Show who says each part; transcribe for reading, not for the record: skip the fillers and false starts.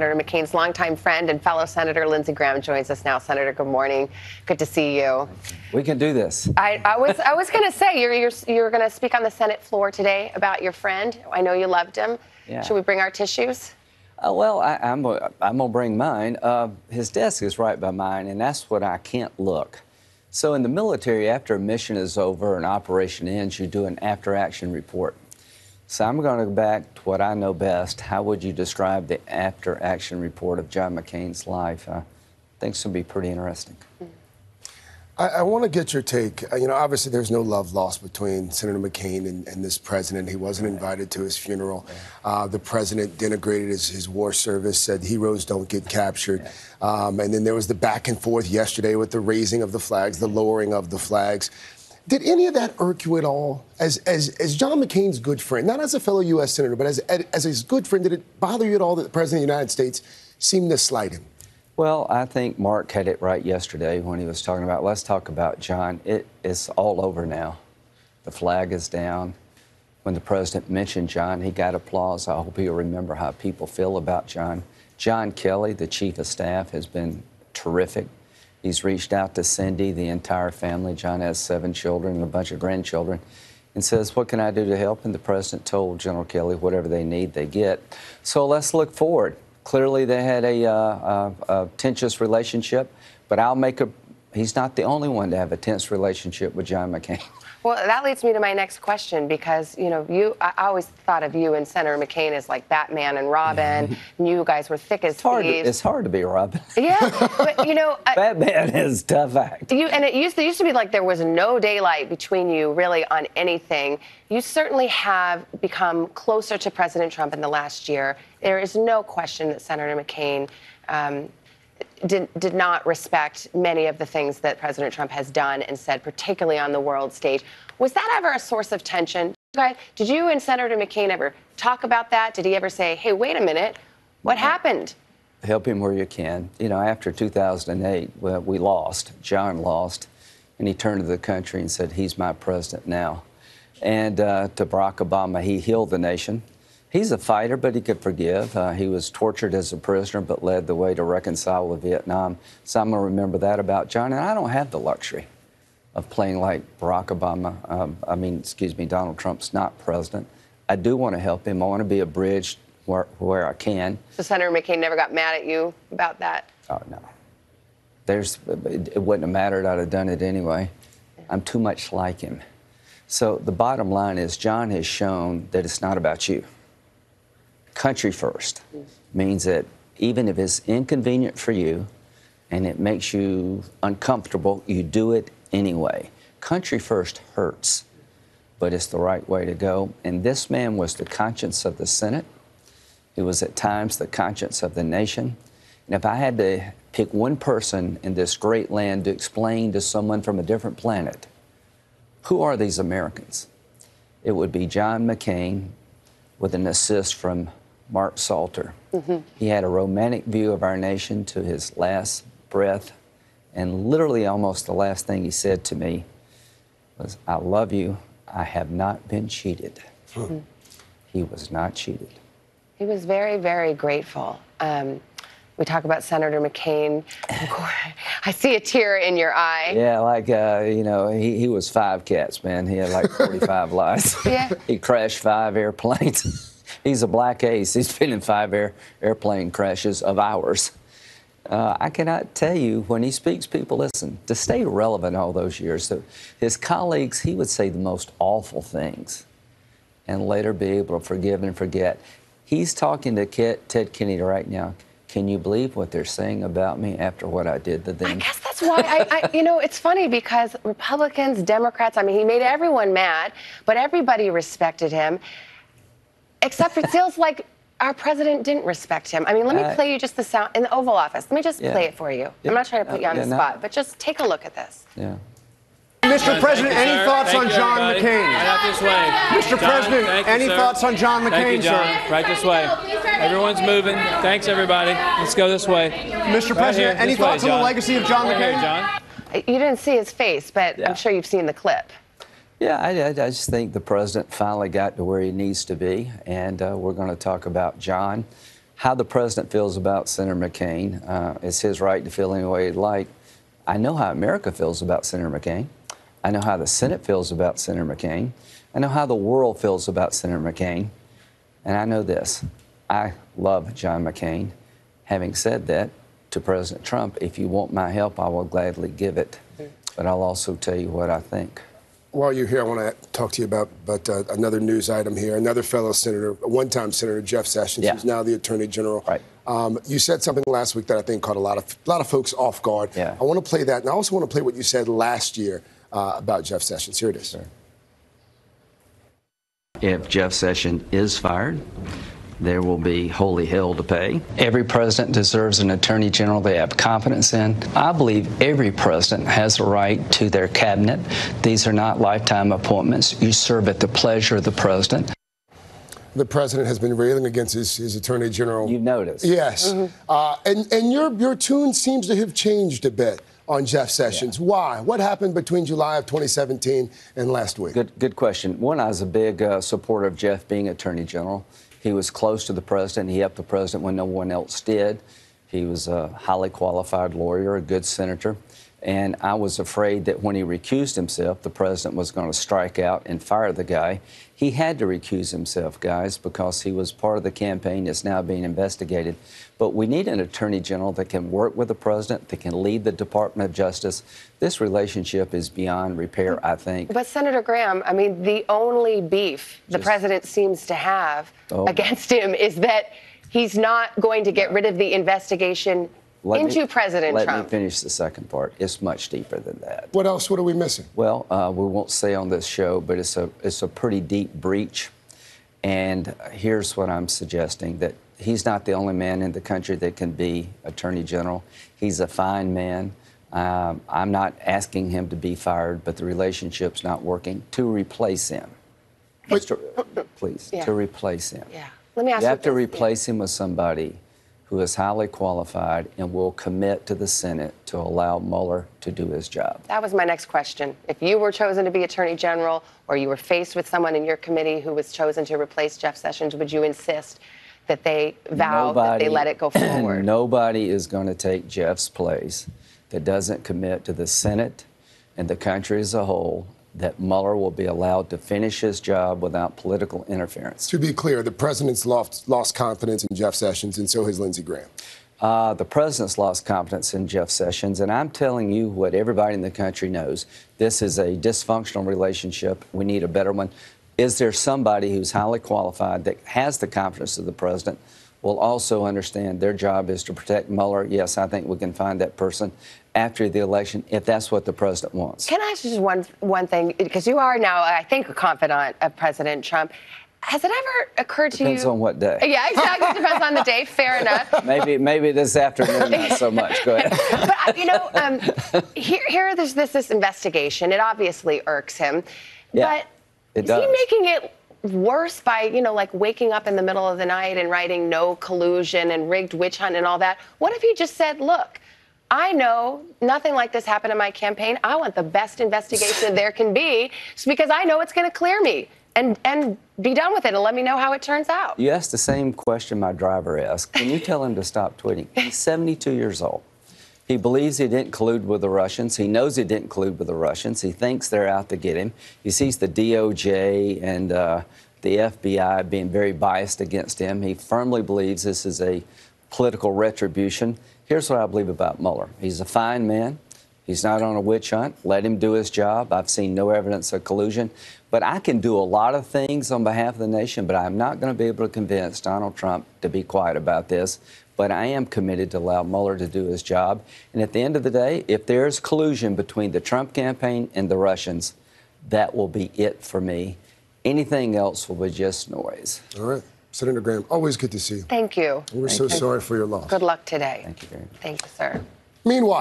Speaker 1: Senator McCain's longtime friend and fellow Senator Lindsey Graham joins us now. Senator, good morning. Good to see you.
Speaker 2: We can do this.
Speaker 1: I was going to say you're going to speak on the Senate floor today about your friend. I know you loved him.
Speaker 2: Yeah.
Speaker 1: Should we bring our tissues?
Speaker 2: Well, I'm gonna bring mine. His desk is right by mine, and that's what I can't look. So in the military, after a mission is over, an operation ends, you do an after-action report. So I'm going to go back to what I know best. How would you describe the after-action report of John McCain's life? I think this will be pretty interesting.
Speaker 3: I want to get your take. Obviously there's no love lost between Senator McCain and this president. He wasn't invited to his funeral. The president denigrated his war service, said heroes don't get captured. And then there was the back and forth yesterday with the raising of the flags, the lowering of the flags. Did any of that irk you at all? As John McCain's good friend, not as a fellow U.S. Senator, but as his good friend, did it bother you at all that the President of the United States seemed to slight him?
Speaker 2: Well, I think Mark had it right yesterday when he was talking about, let's talk about John. It is all over now. The flag is down. When the president mentioned John, he got applause. I hope he'll remember how people feel about John. John Kelly, the chief of staff, has been terrific. He's reached out to Cindy, the entire family. John has 7 children and a bunch of grandchildren, and says, what can I do to help? And the president told General Kelly whatever they need, they get. So let's look forward. Clearly, they had a tenuous relationship, but he's not the only one to have a tense relationship with John McCain.
Speaker 1: Well, that leads me to my next question, because, I always thought of you and Senator McCain as like Batman and Robin. And you guys were thick as thieves.
Speaker 2: It's hard to be Robin.
Speaker 1: Yeah, but,
Speaker 2: Batman is a tough act.
Speaker 1: And it used to be like there was no daylight between you really on anything. You certainly have become closer to President Trump in the last year. There is no question that Senator McCain did not respect many of the things that President Trump has done and said, particularly on the world stage. Was that ever a source of tension? Did you and Senator McCain ever talk about that? Did he ever say, hey, wait a minute, what happened?
Speaker 2: Help him where you can. After 2008, we lost. John lost. And he turned to the country and said, he's my president now. And to Barack Obama, he healed the nation. He's a fighter, but he could forgive. He was tortured as a prisoner, but led the way to reconcile with Vietnam. So I'm going to remember that about John. And I don't have the luxury of playing like Barack Obama. Donald Trump's not president. I do want to help him. I want to be a bridge where I can.
Speaker 1: So Senator McCain never got mad at you about that?
Speaker 2: Oh, no. It wouldn't have mattered. I'd have done it anyway. I'm too much like him. So the bottom line is John has shown that it's not about you. Country first means that even if it's inconvenient for you and it makes you uncomfortable, you do it anyway. Country first hurts, but it's the right way to go. And this man was the conscience of the Senate. He was at times the conscience of the nation. And if I had to pick one person in this great land to explain to someone from a different planet, who are these Americans? It would be John McCain with an assist from Mark Salter. He had a romantic view of our nation to his last breath, and literally almost the last thing he said to me was, I love you, I have not been cheated. He was not cheated. He was
Speaker 1: very, very grateful. We talk about Senator McCain. I see a tear in your eye.
Speaker 2: Yeah, he was 5 cats, man. He had like 45 lives.
Speaker 1: Yeah.
Speaker 2: He crashed 5 airplanes. He's a black ace. He's been in 5 airplane crashes of ours. I cannot tell you, when he speaks, people listen. To stay relevant all those years, so his colleagues, he would say the most awful things and later be able to forgive and forget. He's talking to Ted Kennedy right now. Can you believe what they're saying about me after what I did to them?
Speaker 1: I guess that's why it's funny, because Republicans, Democrats, he made everyone mad, but everybody respected him. Except it feels like our president didn't respect him. Let me play you just the sound in the Oval Office. Let me just play it for you. I'm not trying to put you on the spot, but just take a look at this.
Speaker 2: Yeah.
Speaker 4: Mr. President, any thoughts on John McCain?
Speaker 5: Right out this way.
Speaker 4: Mr. President, any thoughts on John McCain, sir?
Speaker 5: Right this way. Everyone's moving. Thanks, everybody. Let's go this way.
Speaker 4: Mr. President, any thoughts on the legacy of John McCain?
Speaker 5: John.
Speaker 1: You didn't see his face, but I'm sure you've seen the clip.
Speaker 2: Yeah, I just think the president finally got to where he needs to be, and we're going to talk about John, How the president feels about Senator McCain, it's his right to feel any way he'd like. I know how America feels about Senator McCain. I know how the Senate feels about Senator McCain. I know how the world feels about Senator McCain. And I know this, I love John McCain. Having said that, to President Trump, if you want my help, I will gladly give it. But I'll also tell you what I think.
Speaker 3: While you're here, I want to talk to you about another news item here. Another fellow senator, a one-time Senator Jeff Sessions, who's now the Attorney General.
Speaker 2: Right.
Speaker 3: You said something last week that I think caught a lot of folks off guard.
Speaker 2: Yeah.
Speaker 3: I want to play that, and I also want to play what you said last year about Jeff Sessions. Here it is.
Speaker 2: Sure. If Jeff Sessions is fired, there will be holy hell to pay. Every president deserves an attorney general they have confidence in. I believe every president has a right to their cabinet. These are not lifetime appointments. You serve at the pleasure of the president.
Speaker 3: The president has been railing against his attorney general.
Speaker 2: You've noticed.
Speaker 3: Yes. And your tune seems to have changed a bit on Jeff Sessions. Yeah. Why? What happened between July of 2017 and last week?
Speaker 2: Good question. One, I was a big supporter of Jeff being attorney general. He was close to the president. He helped the president when no one else did. He was a highly qualified lawyer, a good senator. And I was afraid that when he recused himself, the president was going to strike out and fire the guy. He had to recuse himself, guys, because he was part of the campaign that's now being investigated. But we need an attorney general that can work with the president, that can lead the Department of Justice. This relationship is beyond repair, I think.
Speaker 1: But Senator Graham, I mean, the only beef the president seems to have against him is that he's not going to get rid of the investigation into President Trump.
Speaker 2: Let me finish the second part. It's much deeper than that.
Speaker 3: What else? What are we missing?
Speaker 2: Well, we won't say on this show, but it's a pretty deep breach. And here's what I'm suggesting, that he's not the only man in the country that can be Attorney General. He's a fine man. I'm not asking him to be fired, but the relationship's not working. To replace him. Please, to replace him.
Speaker 1: Yeah. Let me ask you.
Speaker 2: You have to replace him with somebody who is highly qualified and will commit to the Senate to allow Mueller to do his job.
Speaker 1: That was my next question. If you were chosen to be Attorney General, or you were faced with someone in your committee who was chosen to replace Jeff Sessions, would you insist that they vow that they let it go forward?
Speaker 2: Nobody is going to take Jeff's place that doesn't commit to the Senate and the country as a whole that Mueller will be allowed to finish his job without political interference.
Speaker 3: To be clear, the president's lost confidence in Jeff Sessions, and so has Lindsey Graham.
Speaker 2: The president's lost confidence in Jeff Sessions, and I'm telling you what everybody in the country knows. This is a dysfunctional relationship. We need a better one. Is there somebody who's highly qualified that has the confidence of the president, will also understand their job is to protect Mueller? Yes, I think we can find that person after the election, if that's what the president wants.
Speaker 1: Can I ask you just one thing? Because you are now, I think, a confidant of President Trump. Has it ever occurred to you?
Speaker 2: Depends on what day.
Speaker 1: Yeah, exactly. Depends on the day. Fair enough.
Speaker 2: Maybe this afternoon, not so much. Go ahead.
Speaker 1: But, you know, there's this investigation. It obviously irks him.
Speaker 2: Yeah,
Speaker 1: but is he making it worse by, like waking up in the middle of the night and writing no collusion and rigged witch hunt and all that? What if he just said, look, I know nothing like this happened in my campaign. I want the best investigation there can be, just because I know it's going to clear me and be done with it and let me know how it turns out.
Speaker 2: You asked the same question my driver asked. Can you tell him to stop tweeting? He's 72 years old. He believes he didn't collude with the Russians. He knows he didn't collude with the Russians. He thinks they're out to get him. He sees the DOJ and the FBI being very biased against him. He firmly believes this is a political retribution. Here's what I believe about Mueller. He's a fine man. He's not on a witch hunt. Let him do his job. I've seen no evidence of collusion. But I can do a lot of things on behalf of the nation, but I'm not going to be able to convince Donald Trump to be quiet about this. But I am committed to allow Mueller to do his job. And at the end of the day, if there's collusion between the Trump campaign and the Russians, that will be it for me. Anything else will be just noise.
Speaker 3: All right. Senator Graham, always good to see you.
Speaker 1: Thank you.
Speaker 3: We're so sorry for your loss.
Speaker 1: Good luck today.
Speaker 2: Thank you very much.
Speaker 1: Thank you, sir.
Speaker 3: Meanwhile,